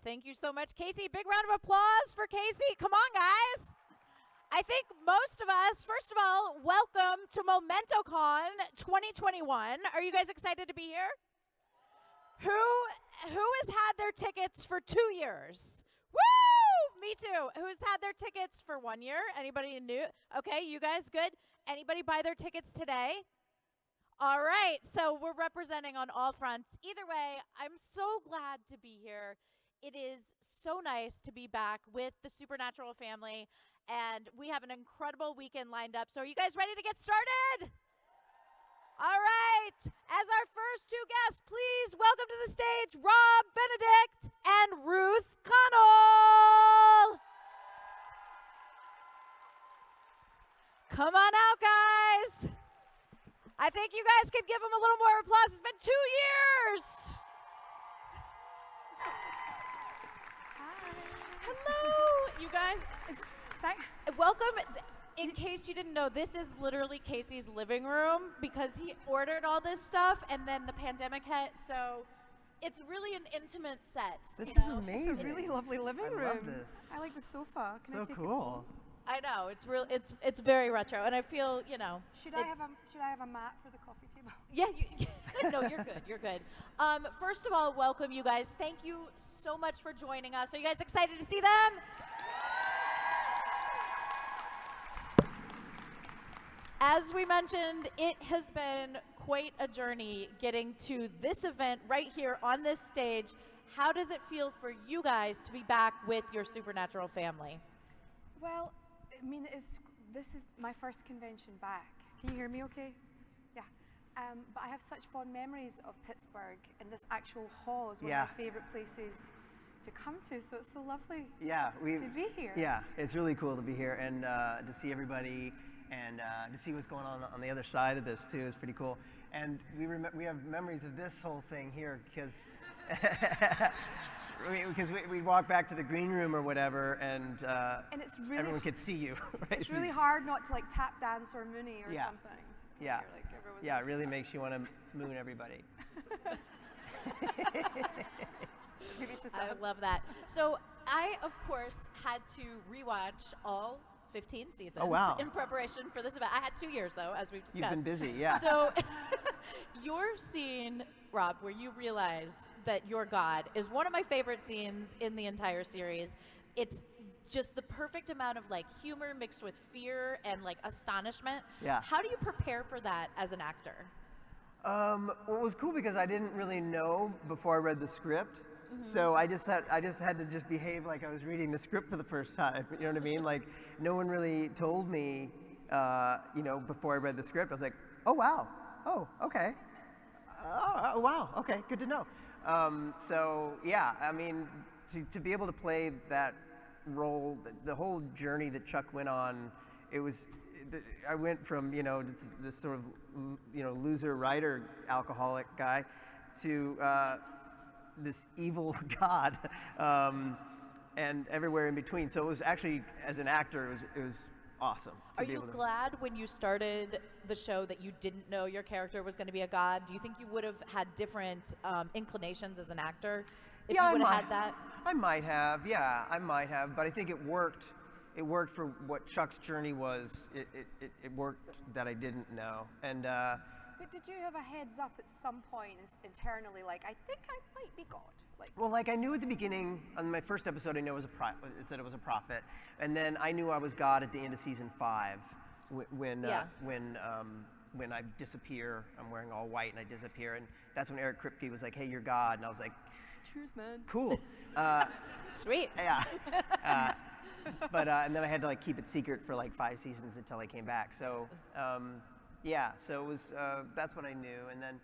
Thank you so much, Casey. Big round of applause for Casey. Come on, guys. I think most of us, first of all, welcome to Momento Con 2021. Are you guys excited to be here? Who has had their tickets for 2 years? Woo! Me too. Who's had their tickets for 1 year? Anybody new? Okay, you guys good? Anybody buy their tickets today? All right, so we're representing on all fronts. Either way, I'm so glad to be here. It is so nice to be back with the Supernatural family, and we have an incredible weekend lined up. So are you guys ready to get started? All right, as our first two guests, please welcome to the stage Rob, Benedict, and Ruth Connell. Come on out, guys. I think you guys could give them a little more applause. It's been 2 years. Hi. Hello, you guys. Welcome. In case you didn't know, this is literally Casey's living room because he ordered all this stuff and then the pandemic hit. So it's really an intimate set. This is amazing. It's a really lovely living room. I love this. I like the sofa. Can I So take cool. I know it's real. It's very retro, and I feel Should I have a mat for the coffee table? Yeah, no, you're good. You're good. First of all, welcome you guys. Thank you so much for joining us. Are you guys excited to see them? As we mentioned, it has been quite a journey getting to this event right here on this stage. How does it feel for you guys to be back with your Supernatural family? Well, I mean, this is my first convention back. Can you hear me okay? Yeah. But I have such fond memories of Pittsburgh, and this actual hall is one of my favorite places to come to, so it's so lovely to be here. Yeah, it's really cool to be here and to see everybody and to see what's going on the other side of this too is pretty cool. And we have memories of this whole thing here because we walk back to the green room or whatever, and it's really everyone could see you. Right? It's really hard not to like tap dance or Mooney or something. Yeah, Like, it really makes you want to moon everybody. Maybe it's just I us. love that. So I, of course, had to rewatch all 15 seasons in preparation for this event. I had 2 years, though, as we've discussed. You've been busy, yeah. So your scene, Rob, where you realize that you're God is one of my favorite scenes in the entire series. It's just the perfect amount of like humor mixed with fear and like astonishment. Yeah. How do you prepare for that as an actor? Well, it was cool because I didn't really know before I read the script. Mm-hmm. So I just had to just behave like I was reading the script for the first time. You know what I mean? Like no one really told me, before I read the script. I was like, oh wow, oh okay, oh wow, okay, good to know. So yeah, I mean, to be able to play that role, the whole journey that Chuck went on, I went from this sort of loser writer alcoholic guy to this evil God, and everywhere in between. So it was actually, as an actor, it was awesome. Are you glad when you started the show that you didn't know your character was going to be a god? Do you think you would have had different inclinations as an actor if you would have had that? I might have, but I think it worked. It worked for what Chuck's journey was. It worked that I didn't know. And but did you have a heads up at some point internally, like, I think I might be God? Like I knew at the beginning, on my first episode, I knew it said it was a prophet. And then I knew I was God at the end of season 5 when I disappear. I'm wearing all white and I disappear. And that's when Eric Kripke was like, hey, you're God. And I was like, cheers, man. Cool. Sweet. Yeah. But and then I had to like keep it secret for like 5 seasons until I came back. So so it was that's what I knew. And then,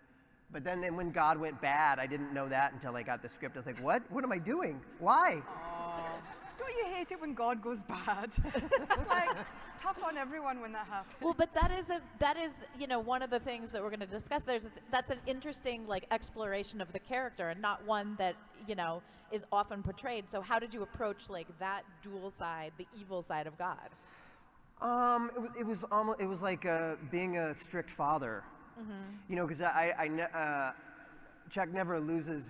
but then when God went bad, I didn't know that until I got the script. I was like, what? What am I doing? Why? Don't you hate it when God goes bad? It's tough on everyone when that happens. Well, but that is one of the things that we're going to discuss. That's an interesting like exploration of the character, and not one that is often portrayed. So how did you approach like that dual side, the evil side of God? It was like being a strict father, because Chuck never loses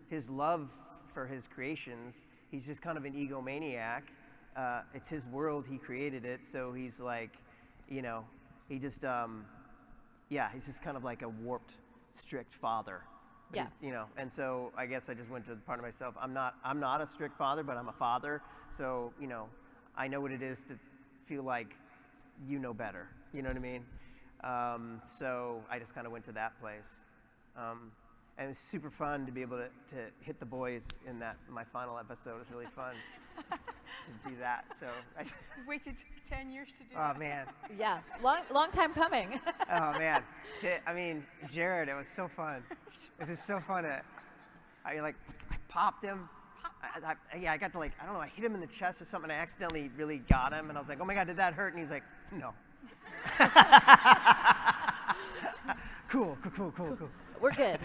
his love for his creations. He's just kind of an egomaniac. It's his world, he created it, so he's like, he just, he's just kind of like a warped, strict father. But and so I guess I just went to the part of myself, I'm not a strict father, but I'm a father, so, I know what it is to feel like you know better, you know what I mean? So I just kind of went to that place. And it was super fun to be able to hit the boys in my final episode. It was really fun to do that. So You've waited 10 years to do that. Oh, man. Yeah, long time coming. Oh, man. Jared, it was so fun. It was just so fun. I popped him. I got to I hit him in the chest or something. I accidentally really got him. And I was like, oh my God, did that hurt? And he's like, no. Cool. We're good.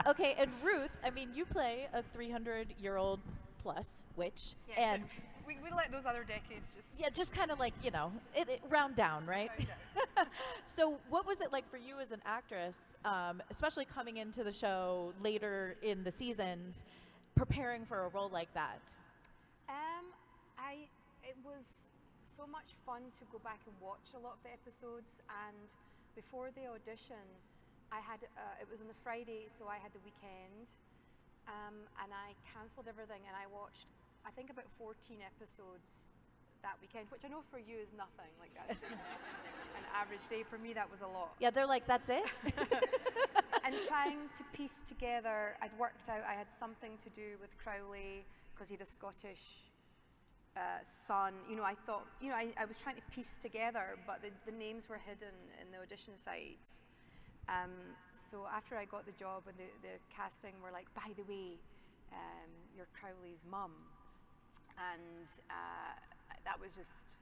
Okay, and Ruth, you play a 300-year-old plus witch. Yes, and we let those other decades just... Yeah, just kind of it round down, right? Round down. So what was it like for you as an actress, especially coming into the show later in the seasons, preparing for a role like that? It was so much fun to go back and watch a lot of the episodes, and before the audition, I had, it was on the Friday, so I had the weekend, and I cancelled everything, and I watched, I think, about 14 episodes that weekend, which I know for you is nothing. Like, that's just an average day. For me, that was a lot. Yeah, they're like, that's it? And trying to piece together, I'd worked out I had something to do with Crowley, because he had a Scottish son. I thought, I was trying to piece together, but the names were hidden in the audition sites. So after I got the job and the casting were like, by the way, you're Crowley's mum. And that was just,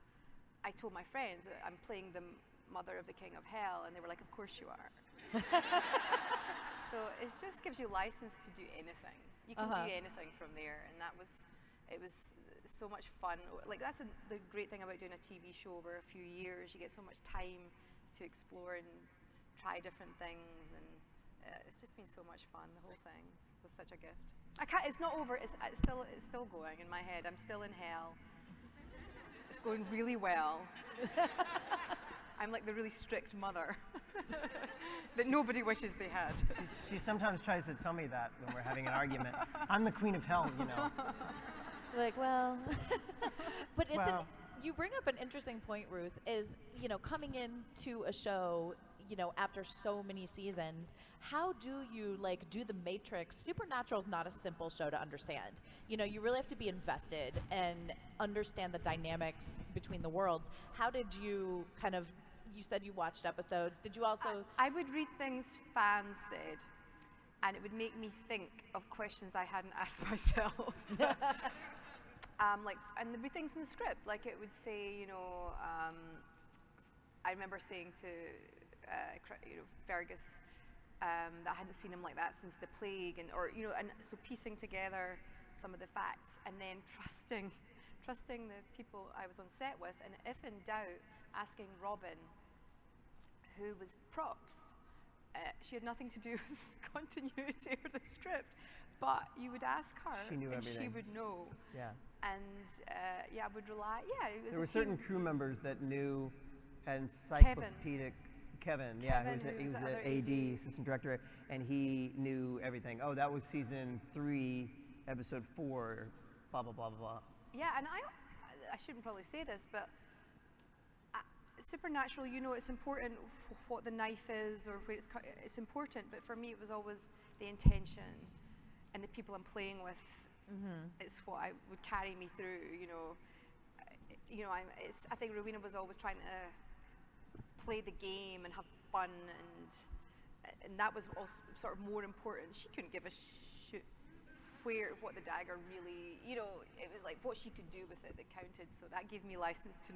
I told my friends that I'm playing the mother of the King of Hell, and they were like, of course you are. So it just gives you license to do anything. You can do anything from there, and it was so much fun. Like, that's the great thing about doing a TV show over a few years. You get so much time to explore and try different things, and it's just been so much fun. The whole thing was such a gift. It's not over. It's still going in my head. I'm still in hell. It's going really well. I'm like the really strict mother that nobody wishes they had. She sometimes tries to tell me that when we're having an argument. I'm the queen of hell, Like, well, but you bring up an interesting point, Ruth, is, coming into a show, after so many seasons, how do you do the Matrix? Supernatural's not a simple show to understand. You really have to be invested and understand the dynamics between the worlds. How did you you said you watched episodes. Did you also? I would read things fans said, and it would make me think of questions I hadn't asked myself. And there'd be things in the script, like it would say, I remember saying to Fergus that I hadn't seen him like that since the plague, and so piecing together some of the facts, and then trusting the people I was on set with, and if in doubt, asking Robin, who was props. She had nothing to do with continuity or the script, but you would ask her, she knew and everything. She would know. Yeah. And I would rely. Yeah, it was. There were certain crew members that knew, and Kevin, he was an AD, assistant director, and he knew everything. Oh, that was season 3, episode 4, blah blah blah blah. Yeah, and I shouldn't probably say this, but Supernatural, it's important what the knife is or where it's important, but for me it was always the intention and the people I'm playing with. Mm-hmm. It's what would carry me through. I think Rowena was always trying to play the game and have fun, and that was also sort of more important. She couldn't give a shit what the dagger really, it was like what she could do with it that counted. So that gave me license to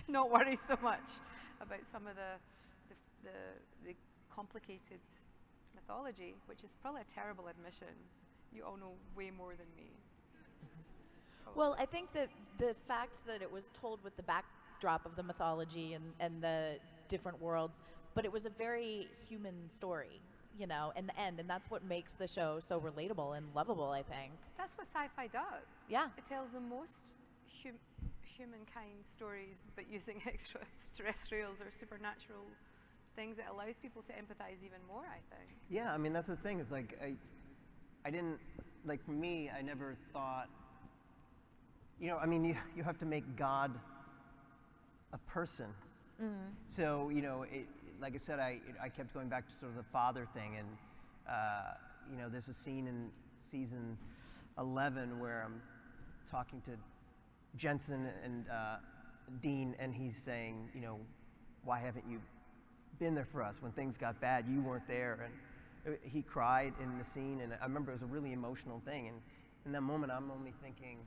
not worry so much about some of the complicated mythology, which is probably a terrible admission. You all know way more than me. Well, I think that the fact that it was told with the backdrop of the mythology and the different worlds, but it was a very human story. you know, in the end. And that's what makes the show so relatable and lovable, I think. That's what sci-fi does. Yeah. It tells the most humankind stories, but using extraterrestrials or supernatural things. It allows people to empathize even more, I think. Yeah, I mean, that's the thing. It's like, I didn't, like for me, I never thought, you know, I mean, you have to make God a person. So, you know, like I said, I kept going back to sort of the father thing, and, you know, there's a scene in season 11 where I'm talking to Jensen and Dean, and he's saying, you know, why haven't you been there for us when things got bad? You weren't there. And he cried in the scene, and I remember it was a really emotional thing. And in that moment, I'm only thinking,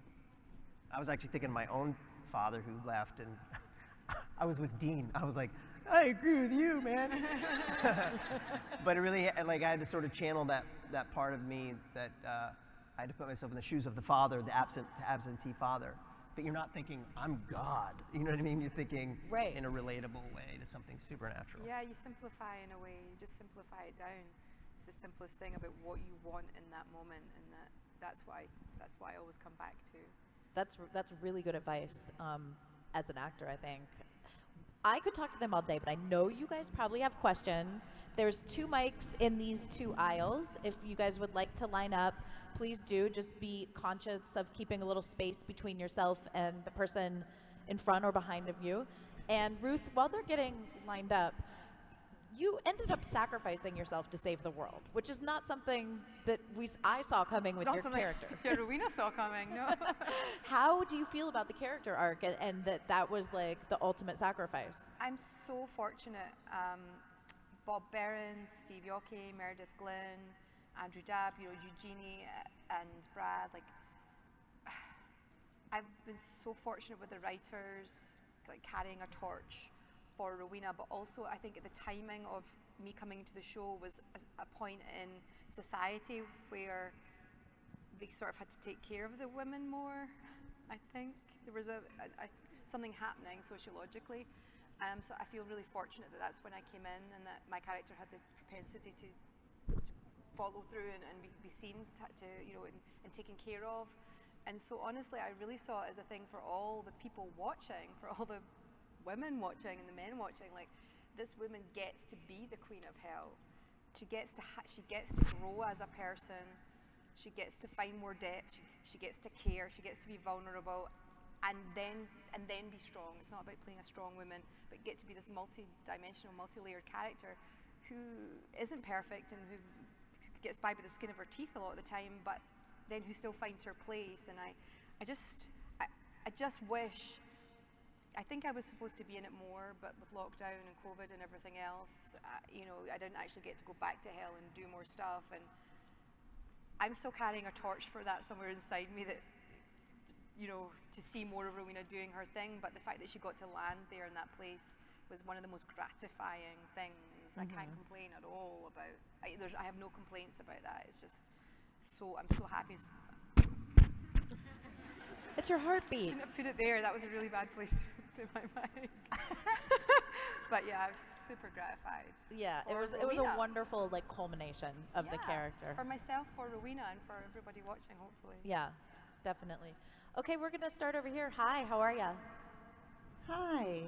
I was actually thinking of my own father who left, and I was with Dean. I was like, I agree with you, man. But it really, like, I had to sort of channel that part of me that I had to put myself in the shoes of the father, the absentee father. But you're not thinking, I'm God. You know what I mean? You're thinking in a relatable way to something supernatural. Yeah, you simplify in a way. You just simplify it down to the simplest thing about what you want in that moment, and that's why I always come back to. That's really good advice as an actor, I think. I could talk to them all day, but I know you guys probably have questions. There's 2 mics in these 2 aisles. If you guys would like to line up, please do. Just be conscious of keeping a little space between yourself and the person in front or behind of you. And Ruth, while they're getting lined up, you ended up sacrificing yourself to save the world, which is not something that I saw coming with your character. Yeah, Rowena saw coming, no. How do you feel about the character arc and that was like the ultimate sacrifice? I'm so fortunate. Bob Behrens, Steve Yockey, Meredith Glynn, Andrew Dabb, you know, Eugenie and Brad. Like, I've been so fortunate with the writers, like carrying a torch for Rowena, but also I think at the timing of me coming into the show was a point in society where they sort of had to take care of the women more. I think there was something happening sociologically. So I feel really fortunate that that's when I came in, and that my character had the propensity to follow through and be seen to you know, and taken care of. And so honestly, I really saw it as a thing for all the people watching, for all the women watching and the men watching. Like, this woman gets to be the queen of hell. She gets to grow as a person. She gets to find more depth. She gets to care. She gets to be vulnerable, and then be strong. It's not about playing a strong woman, but get to be this multi-dimensional, multi-layered character who isn't perfect and who gets by with the skin of her teeth a lot of the time, but then who still finds her place. And I just wish. I think I was supposed to be in it more, but with lockdown and COVID and everything else, you know, I didn't actually get to go back to hell and do more stuff. And I'm still carrying a torch for that somewhere inside me, that, you know, to see more of Rowena doing her thing. But the fact that she got to land there in that place was one of the most gratifying things. I can't complain at all about. I have no complaints about that. It's just I'm so happy. It's your heartbeat. Shouldn't have put it there. That was a really bad place to put my mic. But yeah, I was super gratified. Yeah, it was a wonderful like culmination of the character. For myself, for Rowena, and for everybody watching, hopefully. Yeah, definitely. Okay, we're gonna start over here. Hi, how are ya? Hi.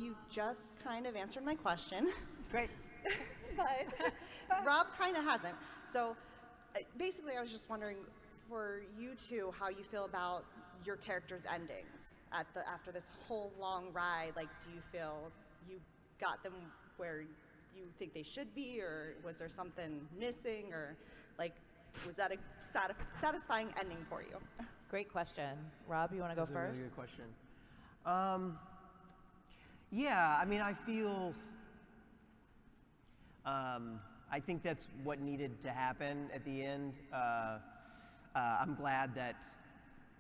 You just kind of answered my question. Great. But Rob kind of hasn't. So basically, I was just wondering, for you two, how you feel about your characters' endings after this whole long ride. Like, do you feel you got them where you think they should be, or was there something missing, or like, was that a satisfying ending for you? Great question. Rob, you want to go That's first? a really good question. Yeah, I mean, I feel, I think that's what needed to happen at the end. I'm glad that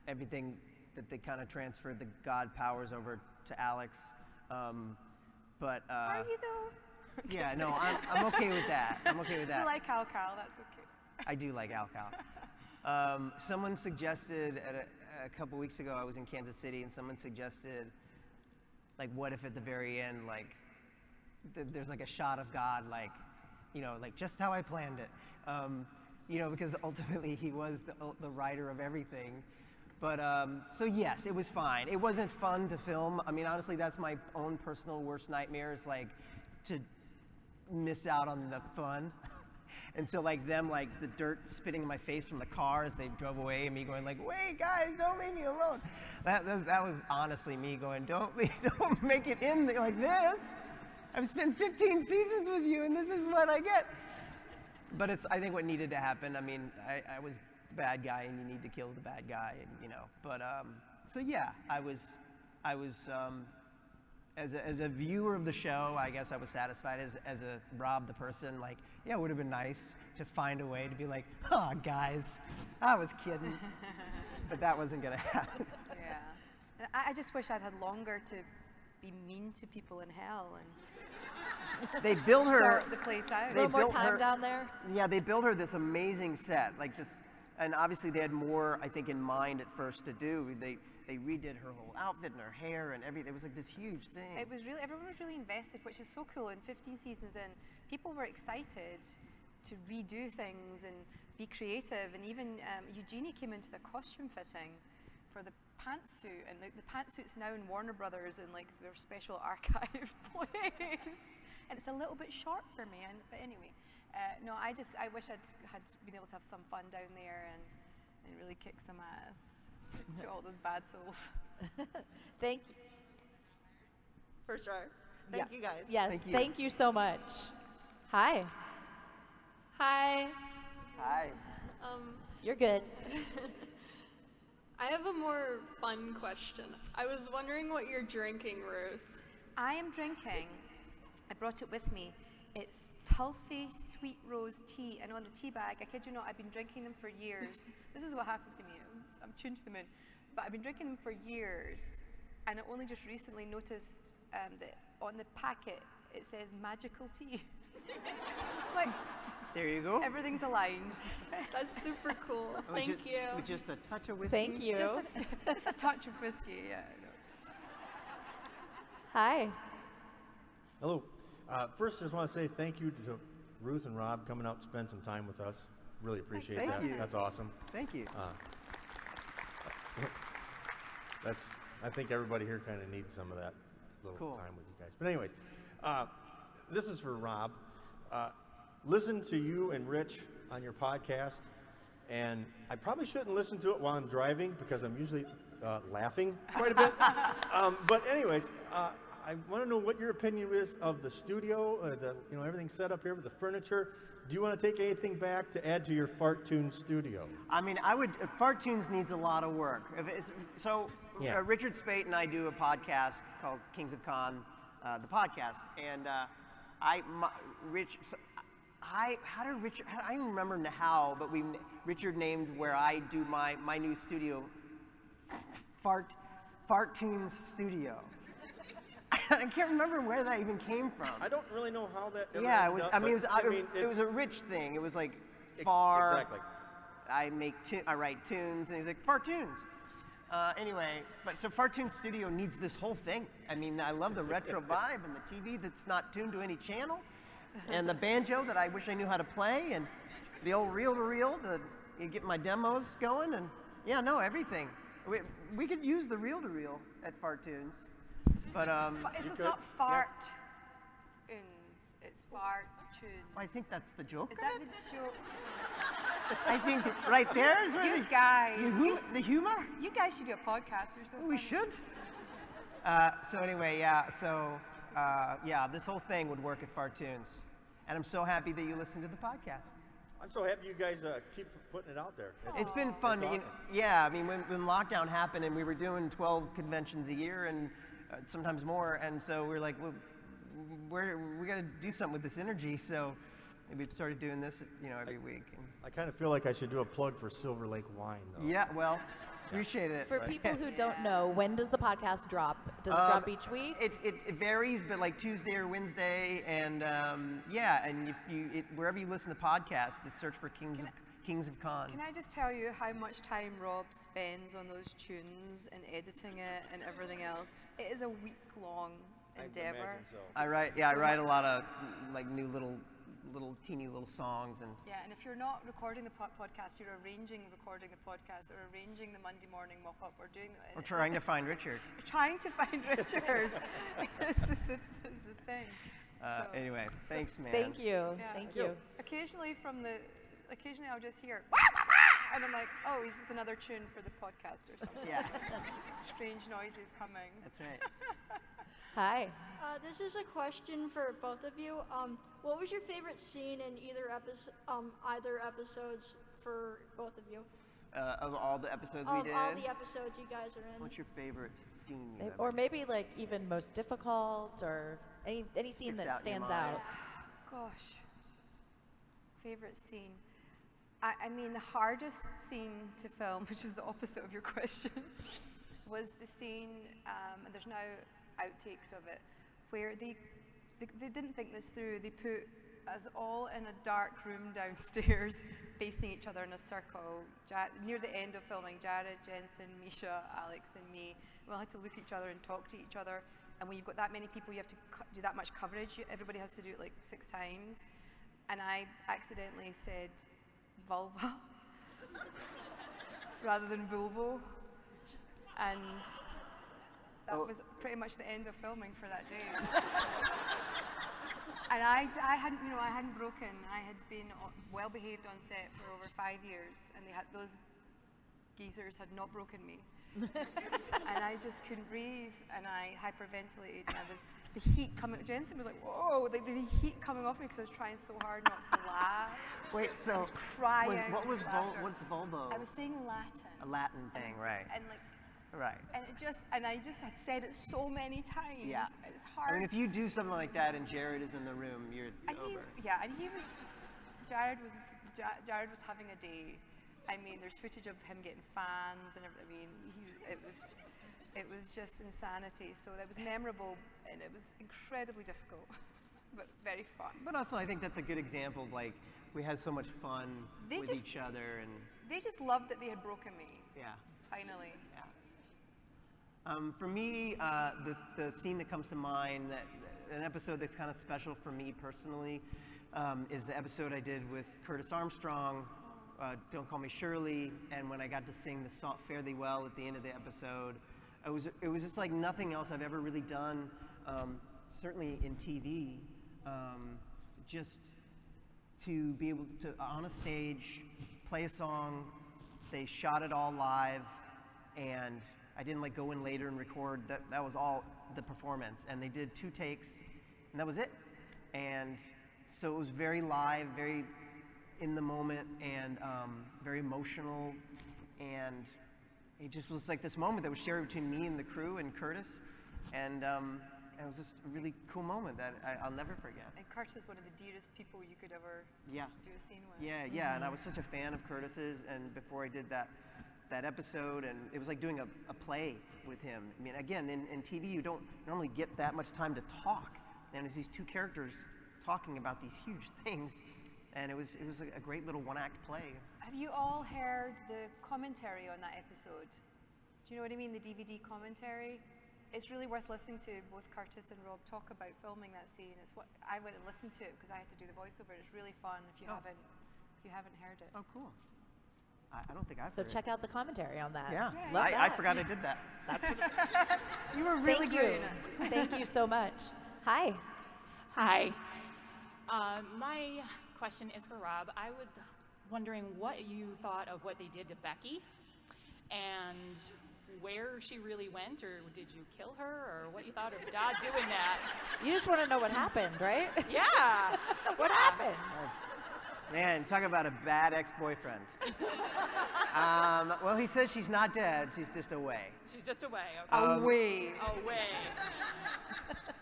everything, that they kind of transferred the God powers over to Alex. But Are you though? yeah, no, I'm okay with that. I'm okay with that. You like Cal, that's okay. I do like Cal. Someone suggested a couple weeks ago, I was in Kansas City, and someone suggested, like, what if at the very end, like, there's like a shot of God, like, like just how I planned it. Because ultimately he was the writer of everything. But so yes, it was fine. It wasn't fun to film. I mean, honestly, that's my own personal worst nightmare, is like to miss out on the fun. And so like them, like the dirt spitting in my face from the car as they drove away, and me going like, "Wait, guys, don't leave me alone." That was honestly me going, "Don't make it in like this. I've spent 15 seasons with you, and this is what I get." But it's, I think, what needed to happen. I mean, I was the bad guy, and you need to kill the bad guy, and But so yeah, I was as a viewer of the show, I guess I was satisfied. As a Rob the person, like, yeah, it would have been nice to find a way to be like, "Oh, guys, I was kidding," but that wasn't gonna happen. Yeah, I just wish I'd had longer to be mean to people in hell and They built her sort the place out. A little more time down there. Yeah, they built her this amazing set, like this, and obviously they had more, I think, in mind at first to do. They redid her whole outfit and her hair and everything. It was like this huge thing. It was really, everyone was really invested, which is so cool. And 15 seasons in, people were excited to redo things and be creative. And even Eugenie came into the costume fitting for the pantsuit, and the pantsuit's now in Warner Brothers in like their special archive place. And it's a little bit short for me. But anyway, no, I wish I'd had been able to have some fun down there and really kick some ass to all those bad souls. Thank you. For sure. Thank you guys. Yes, thank you so much. Hi. Hi. Hi. You're good. I have a more fun question. I was wondering what you're drinking, Ruth. I am drinking, I brought it with me, it's Tulsi Sweet Rose Tea, and on the tea bag, I kid you not, I've been drinking them for years. This is what happens to me, I'm tuned to the moon. But I've been drinking them for years, and I only just recently noticed that on the packet, it says magical tea. Like, There you go. everything's aligned. That's super cool. Thank you. With just a touch of whiskey. Thank you. Just a touch of whiskey, yeah. No. Hi. Hello. First, I just want to say thank you to Ruth and Rob coming out to spend some time with us. Really appreciate Thank that. you. That's awesome. Thank you. I think everybody here kind of needs some of that little Cool. time with you guys. But anyways, this is for Rob. Listen to you and Rich on your podcast, and I probably shouldn't listen to it while I'm driving because I'm usually laughing quite a bit. But anyways, I want to know what your opinion is of the studio, everything set up here with the furniture. Do you want to take anything back to add to your Fartune studio? I mean, Fartunes needs a lot of work. Yeah. Richard Spate and I do a podcast called Kings of Con, the podcast, and I don't remember how, but Richard named where I do my new studio, Fartunes Studio. I can't remember where that even came from. I don't really know how that. ever Yeah, it ended was. up, I mean, but, it was a Rich thing. It was like far. Exactly. I write tunes, and he's like Fartunes. Anyway, so Fartune Studio needs this whole thing. I mean, I love the retro vibe and the TV that's not tuned to any channel, and the banjo that I wish I knew how to play, and the old reel-to-reel to get my demos going, and yeah, no, everything. We could use the reel-to-reel at Fartunes, but It's not fart-uns, it's fart-tune. I think that's the joke. Is that the joke? I think right there is where You guys, the humor. you guys should do a podcast or something. We should. So anyway, this whole thing would work at Fartunes, and I'm so happy that you listen to the podcast. I'm so happy you guys keep putting it out there. It's been fun. That's You know, yeah, I mean, when lockdown happened and we were doing 12 conventions a year and sometimes more, and so we were like, well, we got to do something with this energy. So we've started doing this, every week. And I kind of feel like I should do a plug for Silver Lake Wine, though. yeah, well, appreciate it. For people who don't know, when does the podcast drop? Does it drop each week? It varies, but like Tuesday or Wednesday, and and if wherever you listen to podcasts, just search for Kings of Con. Can I just tell you how much time Rob spends on those tunes and editing it and everything else? It is a week-long I endeavor. imagine so. I write a lot of like new little teeny little songs. And Yeah, and if you're not recording the podcast, you're arranging recording the podcast, or arranging the Monday morning mop-up, or doing the... we're trying to find Richard. Trying to find Richard. This is the thing. Anyway, thanks, man. Thank you. Yeah. Thank you. Occasionally I'll just hear, wah, wah, wah, and I'm like, oh, is this another tune for the podcast or something? Yeah, Strange noises coming. that's right. Hi. This is a question for both of you. What was your favorite scene in either episodes for both of you? Of all the episodes Of we did, all the episodes you guys are in. what's your favorite scene? you've Or ever- maybe like even most difficult, or any scene Sticks that out in your stands mind. out. Gosh. Favorite scene. I mean, the hardest scene to film, which is the opposite of your question, was the scene, and there's now outtakes of it, where they didn't think this through. They put us all in a dark room downstairs, facing each other in a circle. Near the end of filming, Jared, Jensen, Misha, Alex, and me, we all had to look at each other and talk to each other. And when you've got that many people, you have to do that much coverage. Everybody has to do it like 6 times. And I accidentally said vulva rather than vulvo. And that was pretty much the end of filming for that day. And I hadn't broken. I had been well behaved on set for over 5 years, and those geezers had not broken me. And I just couldn't breathe, and I hyperventilated, and the heat coming. Jensen was like, "Whoa!" The heat coming off me because I was trying so hard not to laugh. Wait, so I was crying. what's laughter. vulvo? I was saying Latin. A Latin thing, right? And like. Right. And I just had said it so many times. Yeah. It's hard. I mean, if you do something like that and Jared is in the room, it's over. Jared was having a day. I mean, there's footage of him getting fans and everything. I mean, it was just insanity. So that was memorable, and it was incredibly difficult, but very fun. But also, I think that's a good example of like, we had so much fun with each other, and They just loved that they had broken me, yeah. finally. Yeah. For me, the scene that comes to mind, an episode that's kind of special for me personally, is the episode I did with Curtis Armstrong, Don't Call Me Shirley, and when I got to sing the song Fare Thee Well at the end of the episode. It was just like nothing else I've ever really done, certainly in TV, just to be able to, on a stage, play a song. They shot it all live, and I didn't like go in later and record. That was all the performance, and they did 2 takes, and that was it. And so it was very live, very in the moment, and very emotional, and it just was like this moment that was shared between me and the crew and Curtis, and it was just a really cool moment that I'll never forget. And Curtis is one of the dearest people you could ever Yeah. do a scene with. Yeah, and I was such a fan of Curtis's, and before I did that episode, and it was like doing a play with him. I mean, again, in TV, you don't normally get that much time to talk, and there's these 2 characters talking about these huge things, and it was like a great little 1-act play. Have you all heard the commentary on that episode? Do you know what I mean? The DVD commentary? It's really worth listening to. Both Curtis and Rob talk about filming that scene. It's what I went and listened to it because I had to do the voiceover. It's really fun if you haven't heard it. Oh, cool. I don't think I've So heard check out the commentary on that. Yeah, Love I that. forgot I did that. That's what, You were really thank good you. in it. Thank you so much. Hi. Hi. My question is for Rob. I was wondering what you thought of what they did to Becky, and where she really went, or did you kill her, or what you thought of Dodd doing that? You just want to know what happened, right? Yeah. What happened? Man, talk about a bad ex-boyfriend. Well, he says she's not dead, she's just away. She's just away. Okay. Away. Away.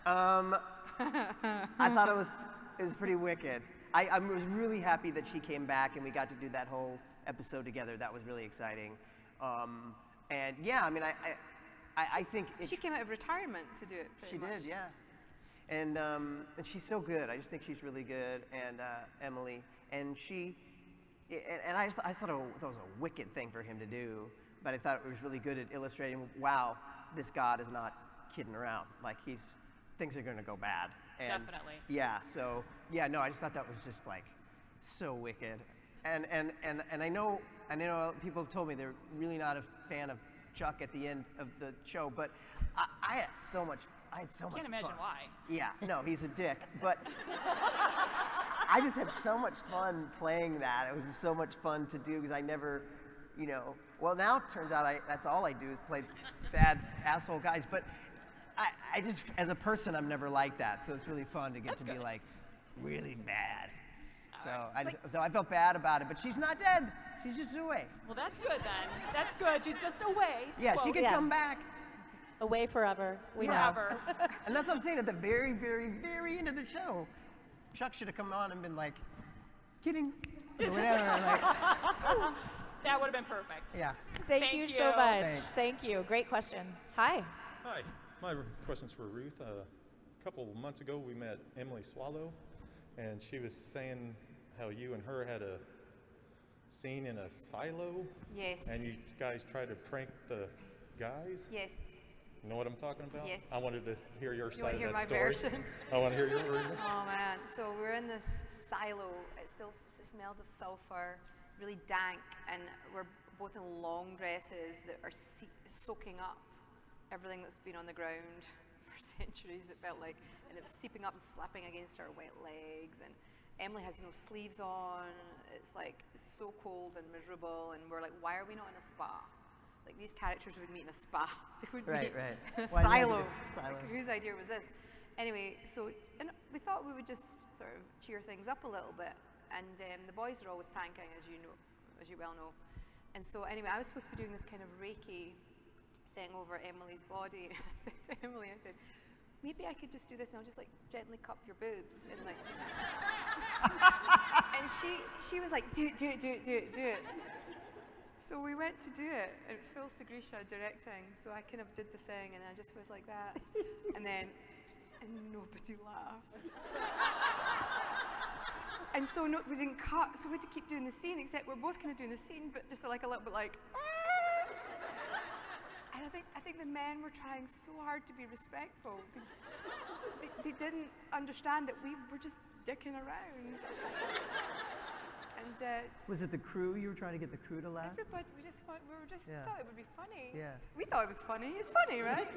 I thought it was pretty wicked. I was really happy that she came back and we got to do that whole episode together. That was really exciting. And yeah, I mean, I think She came out of retirement to do it. she Pretty much. did, yeah. And she's so good. I just think she's really good. And Emily, and I thought that was a wicked thing for him to do. But I thought it was really good at illustrating. Wow, this God is not kidding around. Like things are going to go bad. And Definitely. Yeah. So yeah, no, I just thought that was just like so wicked. And I know people have told me they're really not a fan of Chuck at the end of the show, but I had so much Can't imagine fun. why. Yeah, no, he's a dick, but I just had so much fun playing that. It was just so much fun to do because I never, well, now it turns out that's all I do is play bad asshole guys, but I just, as a person, I'm never like that, so it's really fun to get That's to be good. like really bad. So I felt bad about it, but she's not dead. She's just away. Well, that's good then. That's good. She's just away. Yeah, she can yeah. come back. Away forever. We know. Forever. And that's what I'm saying at the very, very, very end of the show. Chuck should have come on and been like, kidding, or whatever. Like, That would have been perfect. yeah. Thank Thank you you. so much. Thanks. Thank you. Great question. Hi. Hi, my question's for Ruth. A couple of months ago, we met Emily Swallow, and she was saying how you and her had a scene in a silo, Yes. and you guys tried to prank the guys. Yes. You know what I'm talking about? Yes. I wanted to hear your You side want to of hear that my story. version? I want to hear your version. Oh man, so we're in this silo. It still smelled of sulfur, really dank, and we're both in long dresses that are soaking up everything that's been on the ground for centuries, it felt like, and it was seeping up and slapping against our wet legs. And Emily has no sleeves on. It's like so cold and miserable, and we're like, why are we not in a spa? Like these characters would meet in a spa. They would meet Right. in a Why not silo. in a silo? Like, whose idea was this? Anyway, and we thought we would just sort of cheer things up a little bit. And the boys are always pranking, as you well know. And so anyway, I was supposed to be doing this kind of Reiki thing over Emily's body. And I said to Emily, maybe I could just do this and I'll just like gently cup your boobs and like. And she was like, do it. So we went to do it. It was Phil Segrisha directing, so I kind of did the thing, and I just was like that, and nobody laughed. And so we didn't cut, so we had to keep doing the scene, except we're both kind of doing the scene, but just like a little bit like. And I think the men were trying so hard to be respectful. They didn't understand that we were just dicking around. And Was it the crew? You were trying to get the crew to laugh? everybody, we Yeah. thought it would be funny. Yeah. We thought it was funny. It's funny, right?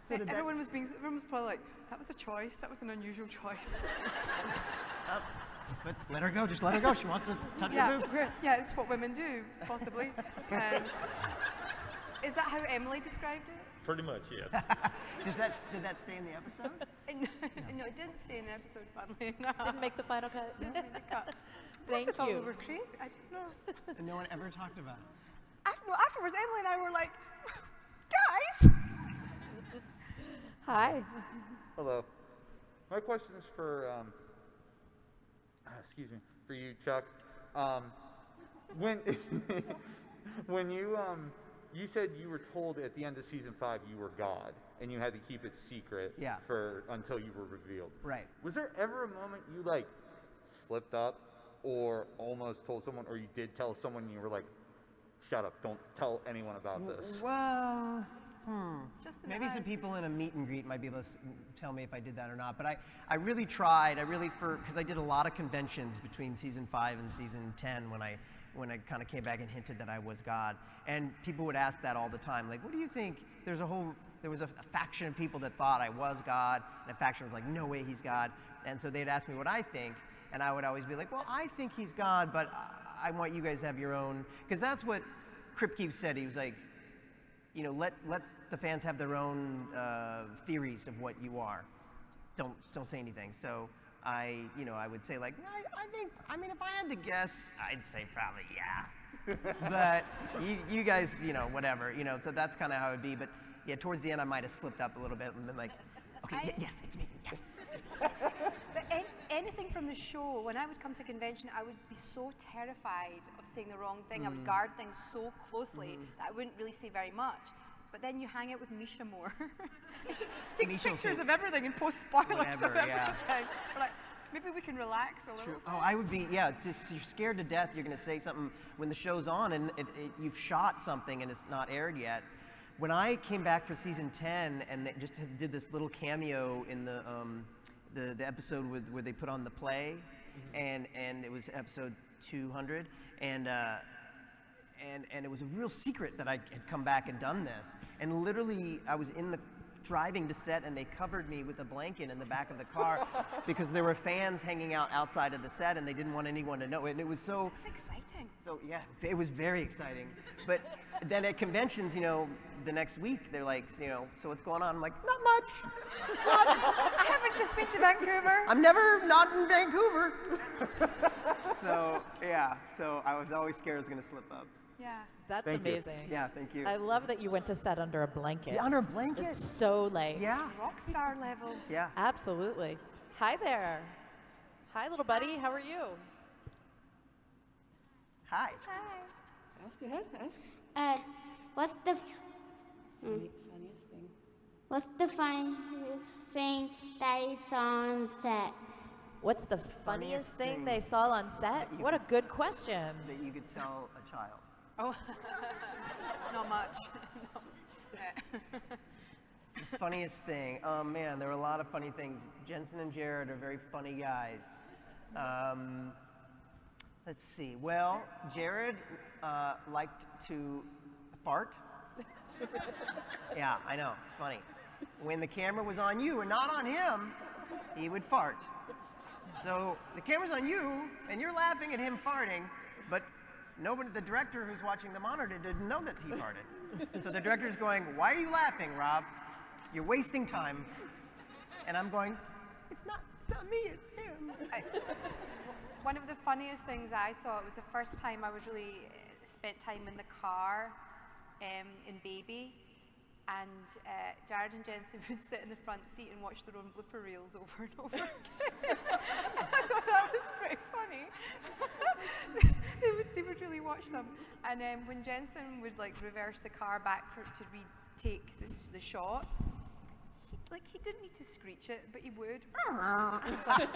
So did that- Everyone was probably like, that was a choice. That was an unusual choice. But let her go. Just let her go. She wants to touch your boobs. Yeah, it's what women do, possibly. Is that how Emily described it? Pretty much, yes. Did that stay in the episode? No, it didn't stay in the episode, funnily enough. Didn't make the final cut. Didn't make the cut. Thank I thought you. we were crazy. I don't know. And no one ever talked about it. Afterwards, Emily and I were like, guys! Hi. Hello. My question is for, for you, Chuck. When when you said you were told at the end of season 5 you were God, and you had to keep it secret Yeah. until you were revealed. Right. Was there ever a moment you like slipped up, or almost told someone, or you did tell someone, and you were like, "Shut up! Don't tell anyone about this." Well, Just in maybe the some eyes. people in a meet and greet might be able to tell me if I did that or not. But I really tried. Because I did a lot of conventions between season 5 and season 10 when I kind of came back and hinted that I was God. And people would ask that all the time. Like, what do you think? There was a faction of people that thought I was God, and a faction was like, no way he's God. And so they'd ask me what I think, and I would always be like, well, I think he's God, but I want you guys to have your own. Because that's what Kripke said. He was like, let the fans have their own theories of what you are. Don't say anything. So I would say like, I mean, if I had to guess, I'd say probably yeah. But you guys, whatever, so that's kind of how it'd be. But yeah, towards the end, I might have slipped up a little bit and been like, okay, yes, it's me. Yeah. But anything from the show, when I would come to a convention, I would be so terrified of saying the wrong thing. I would guard things so closely that I wouldn't really say very much. But then you hang out with Misha more. He takes Misha will pictures say of everything and posts spoilers whatever, of everything. yeah. We're like, maybe we can relax a little. True. Oh, I would be, yeah, it's just you're scared to death you're going to say something when the show's on and you've shot something and it's not aired yet. when I came back for season 10 and they just did this little cameo in the episode where they put on the play, and it was episode 200, and it was a real secret that I had come back and done this. And literally, I was driving to set, and they covered me with a blanket in the back of the car because there were fans hanging out outside of the set, and they didn't want anyone to know. And it was so. That's exciting. So yeah, it was very exciting. But then at conventions, the next week, they're like, so what's going on? I'm like, not much. Just not. I haven't just been to Vancouver. I'm never not in Vancouver. So yeah, so I was always scared I was gonna slip up. Yeah. That's Thank you. amazing. Yeah, thank you. I love that you went to set under a blanket. Yeah, under a blanket? It's so late. Yeah. Rock star level. Yeah. Absolutely. Hi there. Hi, little buddy. How are you? Hi. Ask ahead. Ask. What's the Funniest thing. what's the funniest thing that you saw on set? What's the funniest thing they saw on set? What a good question. That you could tell a child. Oh, not much. The funniest thing. Oh man, there were a lot of funny things. Jensen and Jared are very funny guys. Let's see. Well, Jared liked to fart. Yeah, I know. It's funny. When the camera was on you and not on him, he would fart. So the camera's on you, and you're laughing at him farting, but the director who's watching the monitor didn't know that he farted. So the director's going, "Why are you laughing, Rob? You're wasting time." And I'm going, it's not me, it's him. One of the funniest things I saw, it was the first time I was really spent time in the car in Baby. And Jared and Jensen would sit in the front seat and watch their own blooper reels over and over again. I thought that was pretty funny. they would really watch them. And when Jensen would reverse the car back to retake the shot, he didn't need to screech it, but he would. And it's like,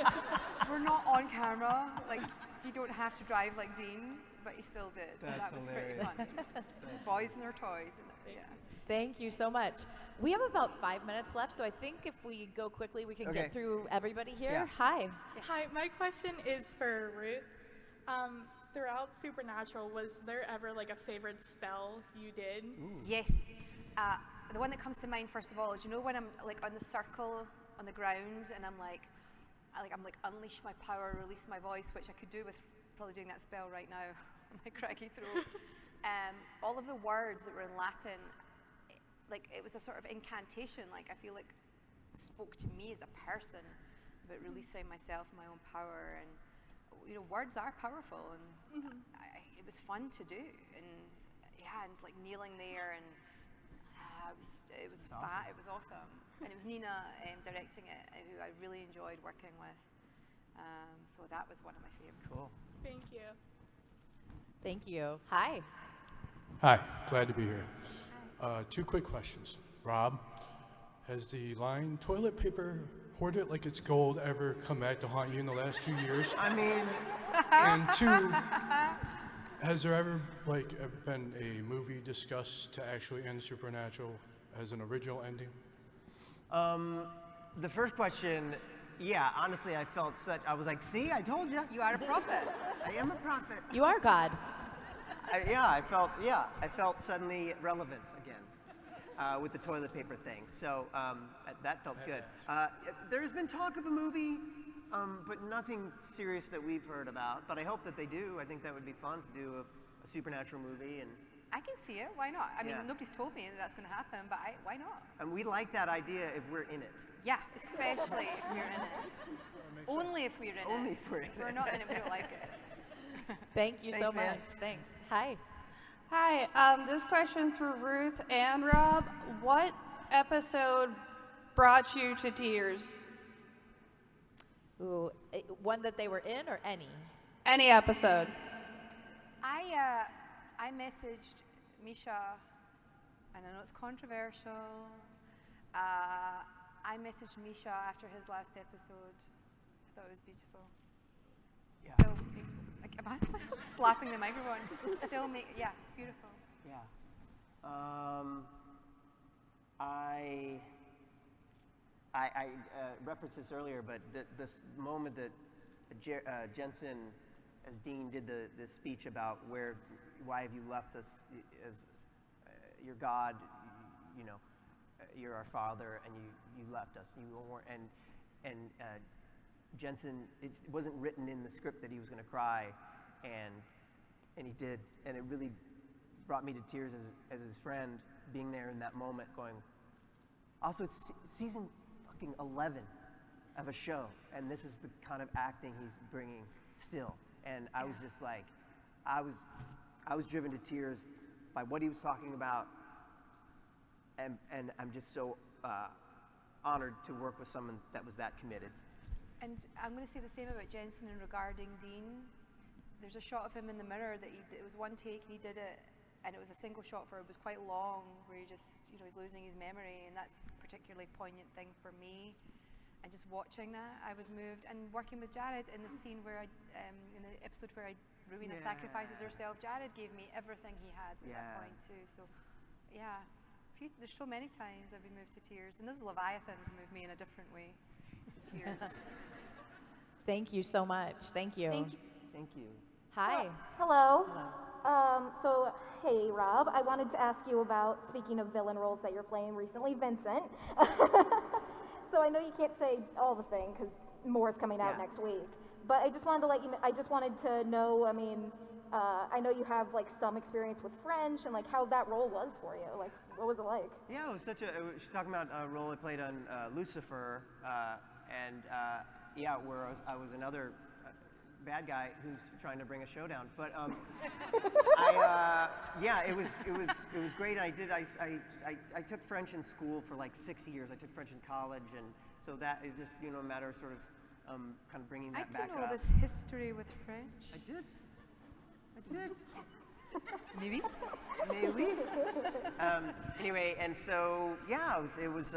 we're not on camera. You don't have to drive like Dean, but he still did. So that was pretty funny. Boys and their toys. Yeah. Thank you so much. We have about 5 minutes left, so I think if we go quickly, we can get through everybody here. Yeah. Hi. Hi, my question is for Ruth. Throughout Supernatural, was there ever a favorite spell you did? Yes. The one that comes to mind first of all is, when I'm on the circle on the ground and I'm unleash my power, release my voice, which I could do with probably doing that spell right now on my craggy throat. All of the words that were in Latin, it was a sort of incantation, I feel spoke to me as a person about releasing myself and my own power. And words are powerful, and it was fun to do. And kneeling there, and it was awesome. And it was Nina directing it, who I really enjoyed working with. So that was one of my favorites. Cool. Thank you. Thank you. Hi. Hi, glad to be here. 2 quick questions. Rob, has the line "toilet paper hoarded like it's gold" ever come back to haunt you in the last 2 years? I mean... And 2, has there ever been a movie discussed to actually end Supernatural as an original ending? The first question, yeah, honestly, I was like, see, I told you. You are a prophet. I am a prophet. You are God. I felt suddenly relevant again with the toilet paper thing. So that felt good. There's been talk of a movie, but nothing serious that we've heard about. But I hope that they do. I think that would be fun to do a supernatural movie. And I can see it. Why not? I mean, nobody's told me that's going to happen, but why not? And we like that idea if we're in it. Yeah, especially if we're in it. Only if we're in it. Only if we're in it. If we're not in it, we don't like it. Thank you so man. much. Thanks. Hi. Hi, this question's for Ruth and Rob. What episode brought you to tears? Ooh, one that they were in or any? Any episode. I messaged Misha, and I know it's controversial. I messaged Misha after his last episode. I thought it was beautiful. Yeah. Still makes, am I still slapping the microphone? Yeah, it's beautiful. Yeah. I referenced this earlier, but this moment that Jensen, as Dean, did the speech about why have you left us as your God, you know, you're our Father, and you left us, and Jensen, it wasn't written in the script that he was going to cry, and he did, and it really brought me to tears as his friend, being there in that moment, going. Also, it's season fucking 11 of a show, and this is the kind of acting he's bringing still, and I was just like, I was driven to tears by what he was talking about, and I'm just so honored to work with someone that was that committed. And I'm going to say the same about Jensen and regarding Dean. There's a shot of him in the mirror that it was one take, he did it, and it was a single shot it was quite long, where he just, you know, he's losing his memory, and that's a particularly poignant thing for me. And just watching that, I was moved. And working with Jared in the scene where in the episode where Rowena sacrifices herself, Jared gave me everything he had at that point too. So, yeah, there's so many times I've been moved to tears, and those Leviathans moved me in a different way to tears. Thank you so much. Thank you. Thank you. Hi. Hello. So, hey, Rob, I wanted to ask you about, speaking of villain roles that you're playing recently, Vincent. So I know you can't say all the thing because more is coming out next week, but I just wanted to let you know, I just wanted to know, I mean, I know you have like some experience with French and like how that role was for you. Like, what was it like? Yeah, it was she's talking about a role I played on Lucifer, where I was another bad guy who's trying to bring a showdown. But it was great. I took French in school for like 6 years. I took French in college, and so that is just, you know, a matter of sort of kind of bringing that back up. I didn't know this history with French. I did. Maybe. Anyway, and so yeah, it was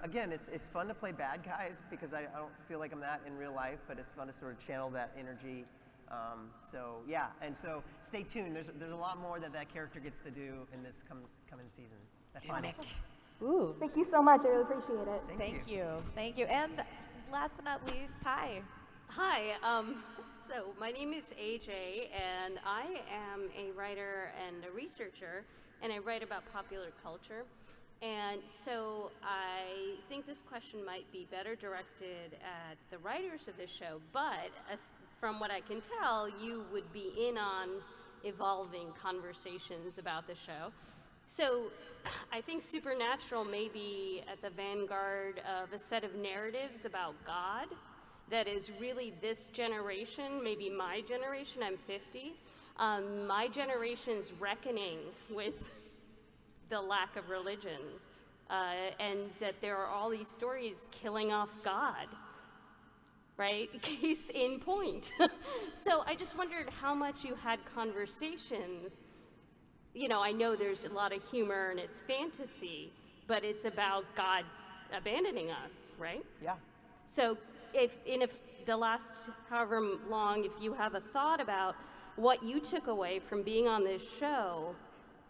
again, it's fun to play bad guys because I don't feel like I'm that in real life, but it's fun to sort of channel that energy. So yeah, and so stay tuned. There's a lot more that character gets to do in this coming season. That's fun. Ooh. Thank you so much. I really appreciate it. Thank you. And last but not least, hi. Hi. So my name is AJ, and I am a writer and a researcher, and I write about popular culture. And so I think this question might be better directed at the writers of this show, but from what I can tell, you would be in on evolving conversations about the show. So I think Supernatural may be at the vanguard of a set of narratives about God that is really this generation, maybe my generation, I'm 50, my generation's reckoning with the lack of religion, and that there are all these stories killing off God, right? Case in point. So I just wondered how much you had conversations. You know, I know there's a lot of humor and it's fantasy, but it's about God abandoning us, right? Yeah. So if the last however long, if you have a thought about what you took away from being on this show,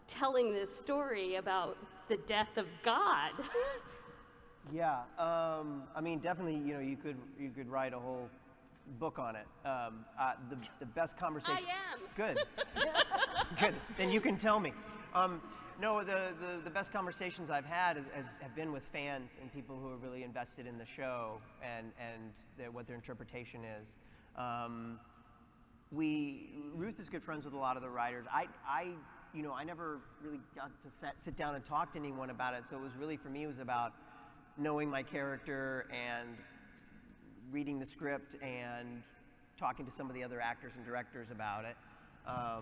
telling this story about the death of God. Yeah, I mean, definitely, you know, you could write a whole book on it. The best conversation. I am. Good. Good. Then you can tell me. No, the best conversations I've had have been with fans and people who are really invested in the show and what their interpretation is. Ruth is good friends with a lot of the writers. I never really got to sit down and talk to anyone about it. So it was really, for me, it was about knowing my character and reading the script and talking to some of the other actors and directors about it. I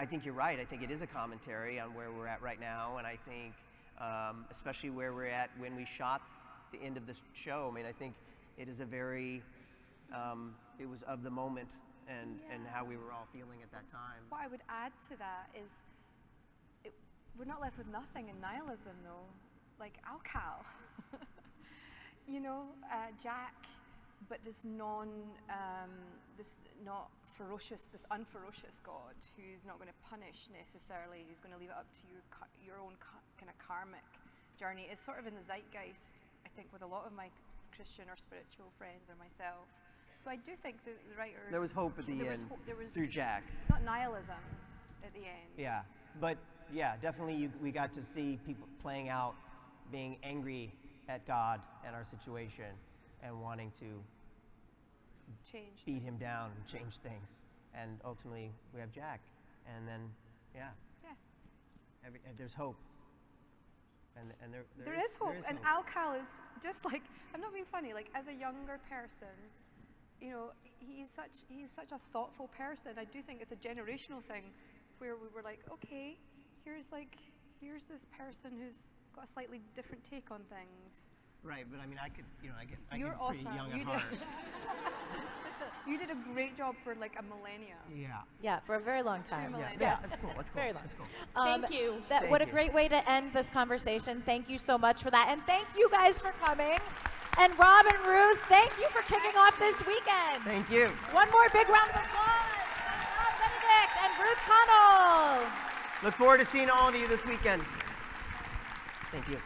think you're right. I think it is a commentary on where we're at right now, and I think especially where we're at when we shot the end of this show. I mean, I think it is a very, it was of the moment and how we were all feeling at that time. What I would add to that is we're not left with nothing in nihilism, though. Like Alcal, you know, Jack, but this not this unferocious God who's not going to punish necessarily, who's going to leave it up to your own kind of karmic journey, is sort of in the zeitgeist, I think, with a lot of my Christian or spiritual friends or myself. So I do think the writers... There was hope at the end through Jack. It's not nihilism at the end. Yeah, but yeah, definitely we got to see people playing out, being angry at God and our situation and wanting to beat him down and change things. And ultimately we have Jack. And then, there's hope. And there is hope. And Alcal is just like, I'm not being funny, like as a younger person, you know, he's such a thoughtful person. I do think it's a generational thing where we were like, okay, here's this person who's got a slightly different take on things. Right, but I mean, I get You're pretty awesome. young at heart. You did a great job for like a millennia. Yeah, for a very long time. Yeah, that's cool. That's cool. Very long. That's cool. Thank you. What a great way to end this conversation. Thank you so much for that. And thank you guys for coming. And Rob and Ruth, thank you for kicking off this weekend. Thank you. One more big round of applause for Rob Benedict and Ruth Connell. Look forward to seeing all of you this weekend. Thank you.